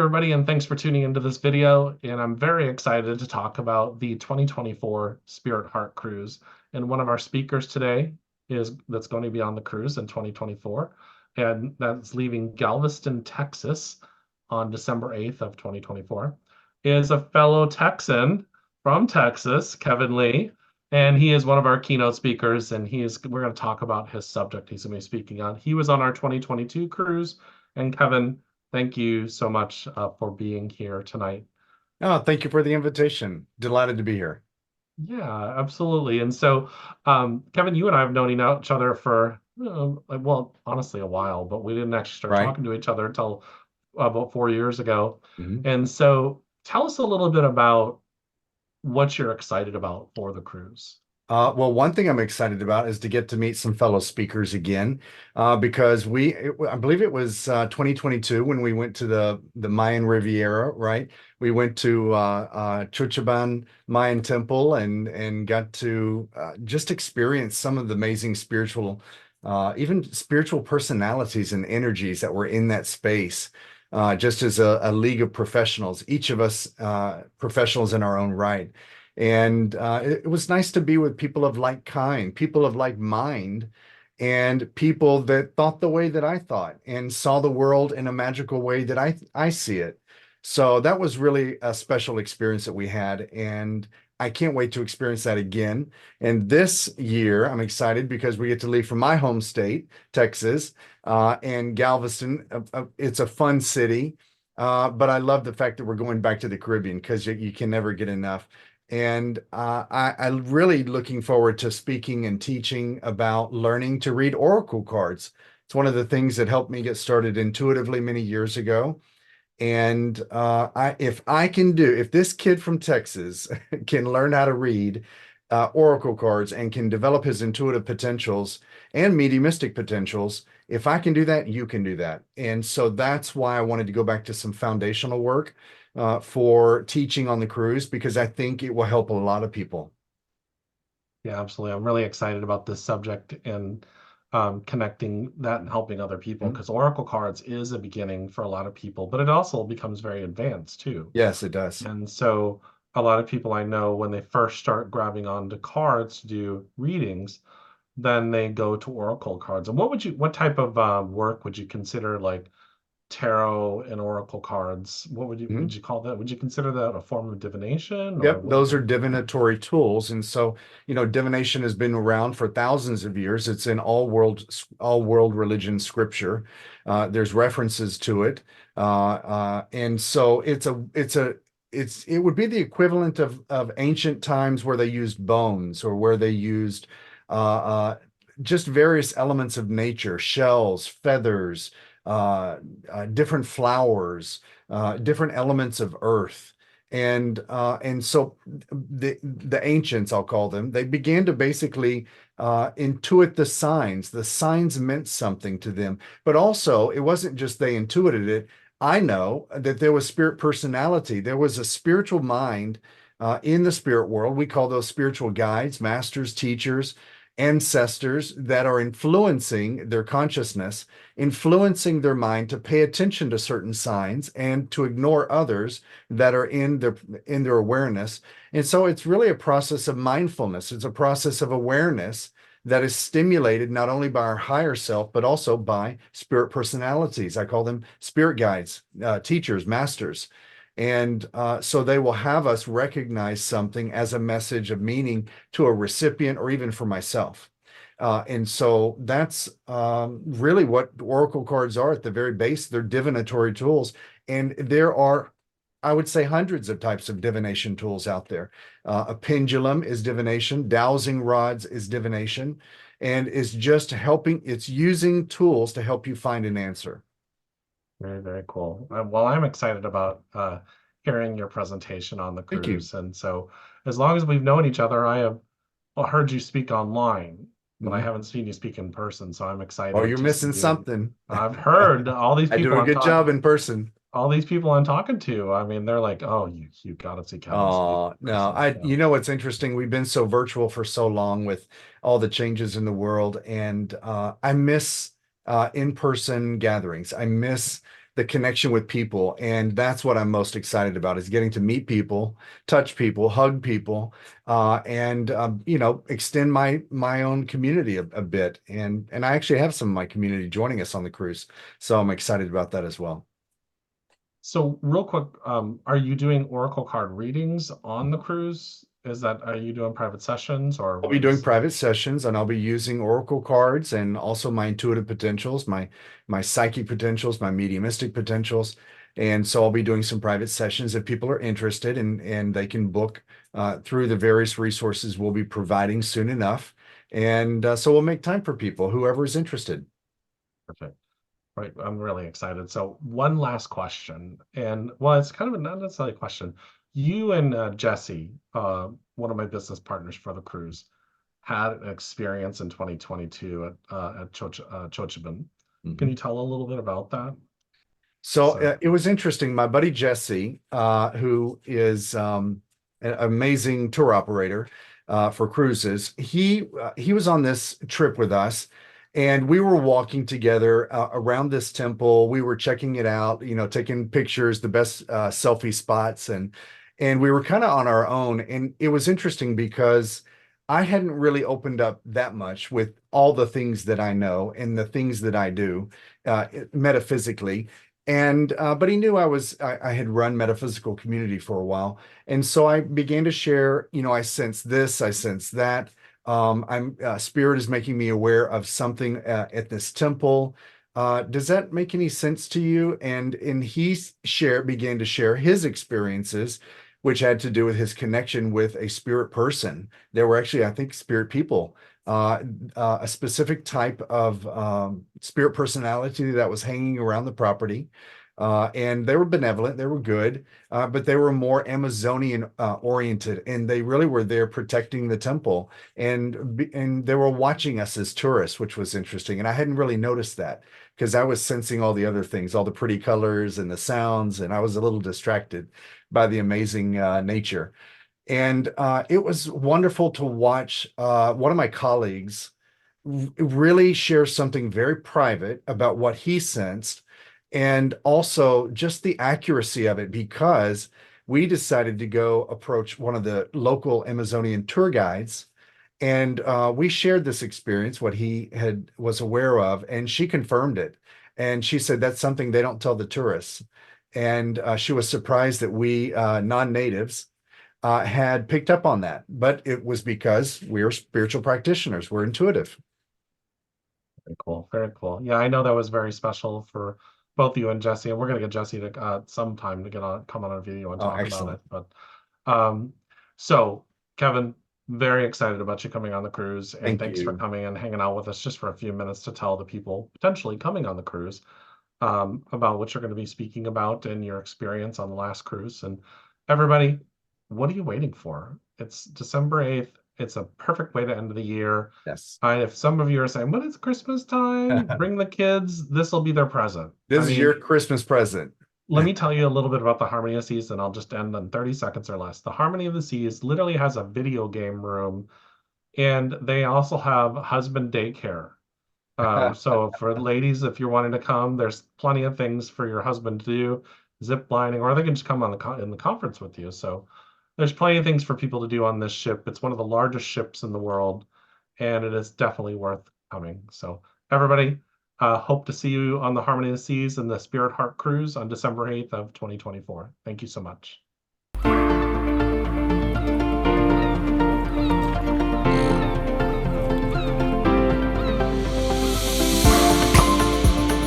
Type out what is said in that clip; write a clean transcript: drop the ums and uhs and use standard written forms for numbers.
everybody, and thanks for tuning into this video. And I'm very excited to talk about the 2024 Spirit Heart Cruise. And one of our speakers today is that's going to be on the cruise in 2024, and that's leaving Galveston, Texas on December 8th of 2024, is a fellow Texan from Texas, Kevin Lee. And he is one of our keynote speakers, and we're going to talk about his subject he's going to be speaking on. He was on our 2022 cruise, and Kevin, thank you so much for being here tonight. Oh, thank you for the invitation. Delighted to be here. Yeah, absolutely. And so, Kevin, you and I have known each other for, well, honestly, a while, but we didn't actually start Right? talking to each other until about 4 years ago. Mhm. And so, tell us a little bit about what you're excited about for the cruise. Well, one thing I'm excited about is to get to meet some fellow speakers again, because I believe it was 2022 when we went to the Mayan Riviera, right? We went to Chuchaban Mayan Temple and got to just experience some of the amazing even spiritual personalities and energies that were in that space. Just as a league of professionals, each of us professionals in our own right. And it was nice to be with people of like kind, people of like mind, and people that thought the way that I thought and saw the world in a magical way that I see it. So that was really a special experience that we had. And I can't wait to experience that again. And this year, I'm excited because we get to leave from my home state, Texas, and Galveston. It's a fun city. But I love the fact that we're going back to the Caribbean because you can never get enough. And I'm really looking forward to speaking and teaching about learning to read oracle cards. It's one of the things that helped me get started intuitively many years ago. And if this kid from Texas can learn how to read oracle cards and can develop his intuitive potentials and mediumistic potentials, if I can do that, you can do that. And so that's why I wanted to go back to some foundational work for teaching on the cruise, because I think it will help a lot of people. Yeah, absolutely. I'm really excited about this subject and connecting that and helping other people Mhm. because Oracle cards is a beginning for a lot of people, but it also becomes very advanced too. Yes, it does. And so a lot of people I know, when they first start grabbing onto cards to do readings, then they go to Oracle cards. And what type of work would you consider like tarot and Oracle cards? Would you call that? Would you consider that a form of divination or Yep, those what are would you call divinatory tools. And so, divination has been around for thousands of years. It's in all world religion scripture. There's references to it. And so it would be the equivalent of ancient times where they used bones or where they used uh, uh, just various elements of nature, shells, feathers, different flowers, different elements of earth. And so the ancients, I'll call them, they began to basically intuit the signs. The signs meant something to them, but also it wasn't just they intuited it. I know that there was spirit personality. There was a spiritual mind in the spirit world. We call those spiritual guides, masters, teachers, ancestors that are influencing their consciousness, influencing their mind to pay attention to certain signs and to ignore others that are in their awareness. And so it's really a process of mindfulness. It's a process of awareness that is stimulated not only by our higher self, but also by spirit personalities. I call them spirit guides, teachers, masters. And so they will have us recognize something as a message of meaning to a recipient or even for myself. And so that's really what oracle cards are at the very base. They're divinatory tools. And there are, I would say, hundreds of types of divination tools out there. A pendulum is divination, dowsing rods is divination, and it's using tools to help you find an answer. Very, very cool. Well, I'm excited about hearing your presentation on the Thank you. cruise. And so, as long as we've known each other, I have heard you speak online, but I Mhm. haven't seen you speak in person. So I'm Oh, excited you're to see missing you. something. I've heard I do a good job in person. all these people I'm talking to. I mean, they're like, "Oh, you got to see Kevin speak Oh, in no, person." you know what's interesting? We've been so virtual for so long with all the changes in the world, and I miss in-person gatherings. I miss the connection with people. And that's what I'm most excited about, is getting to meet people, touch people, hug people, and extend my own community a bit. And I actually have some of my community joining us on the cruise. So I'm excited about that as well. So real quick, are you doing Oracle card readings on the cruise? Are you doing private sessions or I'll be doing what's? private sessions, and I'll be using oracle cards and also my intuitive potentials, my psychic potentials, my mediumistic potentials. And so I'll be doing some private sessions if people are interested, and they can book through the various resources we'll be providing soon enough. And so we'll make time for people, whoever is interested. Perfect. Right. I'm really excited. So one last question, and well, it's kind of not necessarily a question. You and Jesse, one of my business partners for the cruise, had an experience in 2022 at Chochibin. Can Mhm. you tell a little bit about that? So So it was interesting. My buddy Jesse, who is an amazing tour operator for cruises, he was on this trip with us, and we were walking together around this temple. We were checking it out, taking pictures, the best selfie spots, and we were kind of on our own. And it was interesting because I hadn't really opened up that much with all the things that I know and the things that I do metaphysically. And but he knew I had run metaphysical community for a while. And so I began to share, I sense this, I sense that. I'm Spirit is making me aware of something at this temple. Does that make any sense to you? And he began to share his experiences, which had to do with his connection with a spirit person. There were actually, I think, spirit people, a specific type of spirit personality that was hanging around the property. And they were benevolent, they were good, but they were more Amazonian oriented, and they really were there protecting the temple, and they were watching us as tourists, which was interesting. And I hadn't really noticed that because I was sensing all the other things, all the pretty colors and the sounds, and I was a little distracted by the amazing nature. And it was wonderful to watch one of my colleagues really share something very private about what he sensed, and also just the accuracy of it, because we decided to go approach one of the local Amazonian tour guides, and we shared this experience, what he had was aware of, and she confirmed it. And she said that's something they don't tell the tourists. And she was surprised that we non-natives had picked up on that, but it was because we are spiritual practitioners. We're intuitive. very cool, very cool. Yeah, I know that was very special for both you and Jesse, and we're gonna get Jesse to sometime to come on a video and Oh, talk about excellent. it. But um, so Kevin, very excited about you coming on the cruise, and Thank thanks for you. coming and hanging out with us just for a few minutes to tell the people potentially coming on the cruise about what you're going to be speaking about and your experience on the last cruise. And everybody, what are you waiting for? It's December 8th. It's a perfect way to end the year. Yes. If some of you are saying, "But it's Christmas time, bring the kids," this will be their present. This is your Christmas present. Let me tell you a little bit about the Harmony of Seas, and I'll just end in 30 seconds or less. The Harmony of the Seas literally has a video game room, and they also have husband daycare. So for ladies, if you're wanting to come, there's plenty of things for your husband to do, zip lining, or they can just come on in the conference with you. So there's plenty of things for people to do on this ship. It's one of the largest ships in the world, and it is definitely worth coming. So everybody, hope to see you on the Harmony of the Seas and the Spirit Heart Cruise on December 8th of 2024. Thank you so much.